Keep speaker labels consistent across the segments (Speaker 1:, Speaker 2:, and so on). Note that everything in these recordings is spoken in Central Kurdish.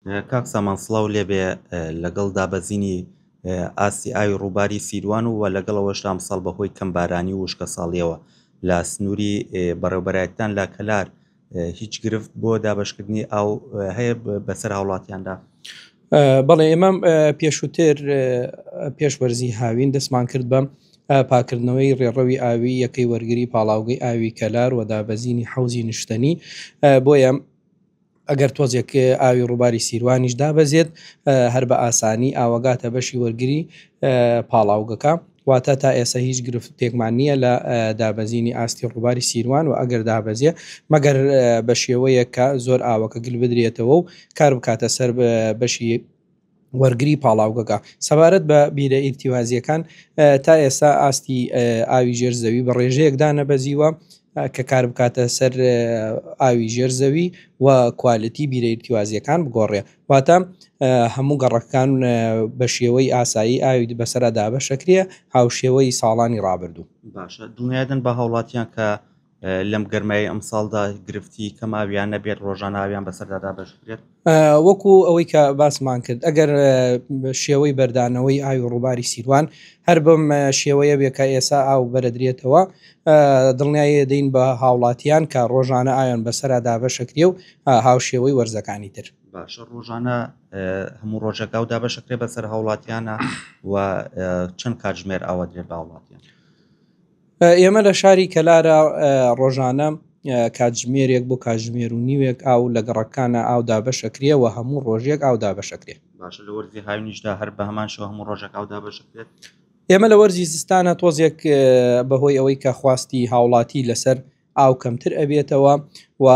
Speaker 1: کاک سامانسڵاو لێبێ لەگەڵ دابەزینی ئاسی ئاوی ڕووباری سیروان و لەگەڵەوەشدا ئەمساڵ بەهۆی کەمبارانی و وشکە ساڵیەوە لە سنووری بەڕێوەبەرایەتان لا کەلار هیچ گرفت بۆ دابەشکردنی ئاو هەیە بەسەر هاوڵاتیاندا؟
Speaker 2: بەڵێ ئێمە پێشووتر پێشوەرزی هاوین دەستمان کرد بەم پاکردنەوەی ڕێڕەوی ئاوی یەکەی وەرگری پاڵاوگەی ئاوی کەلار و دابەزینی حەوزی نیشتنی بۆیە ئەگەر تۆزێک ئاوی ڕووباری سیروانیش دابەزێت هەر بە ئاسانی ئاوەگاتە بەشی وەرگری پاڵاوگەکە واتە تا ئێستا هیچ گرفتێکمان نییە لە دابەزینی ئاستی ڕووباری سیروان و ئەگەر دابەزیە مەگەر بە شێوەیە کە زۆر ئاوەکە گل بدرێتەوە و کار بکاتە سەر بەشی وەرگری پاڵاوگەکە. سەبارەت بە بیرە ئیرتیوازیەکان تا ئێستا ئاستی ئاوی ژێرزەوی بە ڕێژەیەکدا نەبەزیوە کە کار بکاتە سەر ئاوی ژێرزەوی و کوالیتی بیرە ئیرتیوازیەکان بگۆڕێ واتە هەموو گەڕەکان بە شێوەی ئاسایی ئاوی بەسەرا دابەشەکرێ هاوشێوەی ساڵانی ڕابردوو.
Speaker 1: باشە دڵنیادن بە هاوڵاتیان کە لەم گەرمایی ئەمساڵدا گرفتی کەم ئاویان نەبێت ڕۆژانە ئاویان بەسەردا دابەشکرێت؟
Speaker 2: وەکو ئەوەی کە باسمان کرد ئەگەر شێوەی بەردانەوەی ئاوی ڕووباری سیروان هەر بەم شێوەیە بێکە ئێسا ئاو بەرەدرێتەوە دڵنیایە دەین بە هاوڵاتیان کە ڕۆژانە ئاویان بەسەرا دابەشەکرێ و هاوشێوەی وەرزەکانی تر.
Speaker 1: باشە ڕۆژانە هەموو ڕۆژەکە و دابەشەکرێ بەسەر هاوڵاتیانە و چەند کاتژمێر ئاوە درێت بە هاوڵاتیان؟
Speaker 2: ئێمە لە شاری کەلارە ڕۆژانە کاتژمێرێک بۆ کاتژمێر و نیوێک ئاو لە گەڕەکانە ئاو دابەشەکرێ و هەموو ڕۆژێک ئاو دابەشەکرێ.
Speaker 1: باشە لە وەرزی هاوینیشدا هەر بە هەمان شێوە هەموو ڕۆژێک ئاو دابەشەکرێت؟
Speaker 2: ئێمە لە وەرزی زستانە تۆزێک بەهۆی ئەوەی کە خواستی هاوڵاتی لەسەر ئاو کەمتر ئەبێتەوە و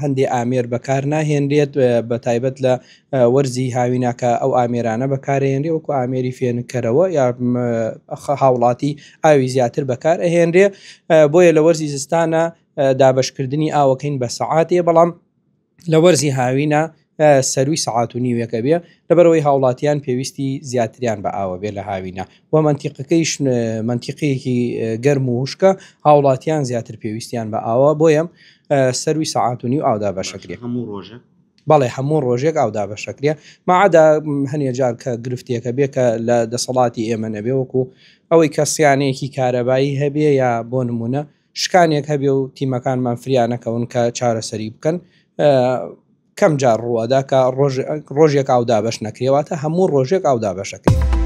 Speaker 2: هەندێ ئامێر بەکار ناهێنرێت بە تایبەت لە وەرزی هاویناکە ئەو ئامێرانە بەکارهێنرێ وەکو ئامێری فێنکەرەوە یا هاوڵاتی ئاوی زیاتر بەکار ئەهێنرێ بۆیە لە وەرزی زستانە دابشکردنی ئاوەکەین بە سەعاتێ بەڵام لە وەرزی هاوینە سەروی سەعات و نیوەکە بێ لەبەرەوەی هاوڵاتیان پێویستی زیاتریان بە ئاوە بێ لە هاوینە و منتیقەکەیش منتیقەیەکی گەرم و وشکە هاوڵاتیان زیاتر پێویستیان بە ئاوە بۆیە سەروی سەعات و نیو ئاودا بەشەکرێ
Speaker 1: هەموو ڕۆژێک.
Speaker 2: بەڵێ هەموو ڕۆژێک ئاودا بەشەکرێ مەعادا هەنێ جار کە گرفتێکە بێ کە لە دەسەڵاتی ئێمە نەبێ وەکو ئەوەی کە سیانەیەکی کارەبایی هەبێ یا بۆ نمونە شکانێک هەبێ و تیمەکانمان فریانەکەون کە چارەسەری بکەن کەم جار ڕوەدا کە ڕۆژێک ئاودا بەش نەکرێواتە هەموو ڕۆژێک ئاودا بەشەکەی.